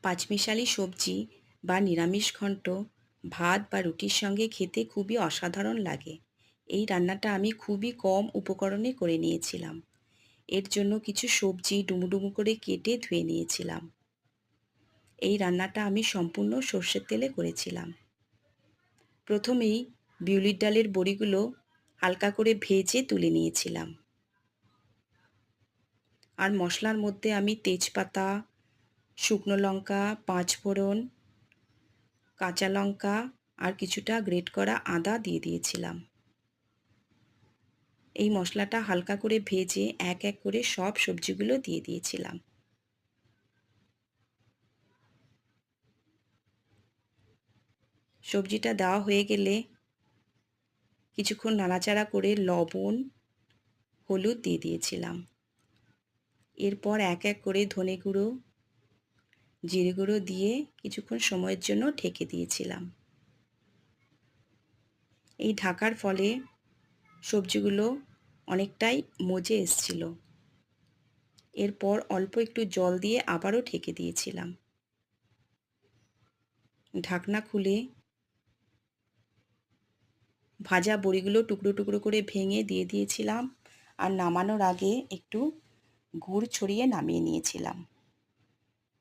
পাঁচমিশালি সবজি বা নিরামিষ ঘন্ট ভাত বা রুটির সঙ্গে খেতে খুবই অসাধারণ লাগে। এই রান্নাটা আমি খুবই কম উপকরণে করে নিয়েছিলাম। এর জন্য কিছু সবজি ডুমো ডুমো করে কেটে ধুয়ে নিয়েছিলাম। এই রান্নাটা আমি সম্পূর্ণ সর্ষের তেলে করেছিলাম। প্রথমেই বিউলির ডালের বড়িগুলো হালকা করে ভেজে তুলে নিয়েছিলাম। আর মশলার মধ্যে আমি তেজপাতা, শুকনো লঙ্কা, পাঁচফোড়ন, কাঁচা লঙ্কা আর কিছুটা গ্রেট করা আদা দিয়ে দিয়েছিলাম। এই মশলাটা হালকা করে ভেজে এক এক করে সব সবজিগুলো দিয়ে দিয়েছিলাম। সবজিটা দেওয়া হয়ে গেলে কিছুক্ষণ নাড়াচাড়া করে লবণ, হলুদ দিয়ে দিয়েছিলাম। এরপর এক এক করে ধনে গুঁড়ো, জিরে গুঁড়ো দিয়ে কিছুক্ষণ সময়ের জন্য ঢেকে দিয়েছিলাম। এই ঢাকার ফলে সবজিগুলো অনেকটাই মজে এসছিল। এরপর অল্প একটু জল দিয়ে আবারও ঢেকে দিয়েছিলাম। ঢাকনা খুলে ভাজা বড়িগুলো টুকরো টুকরো করে ভেঙে দিয়ে দিয়েছিলাম আর নামানোর আগে একটু গুড় ছড়িয়ে নামিয়ে নিয়েছিলাম।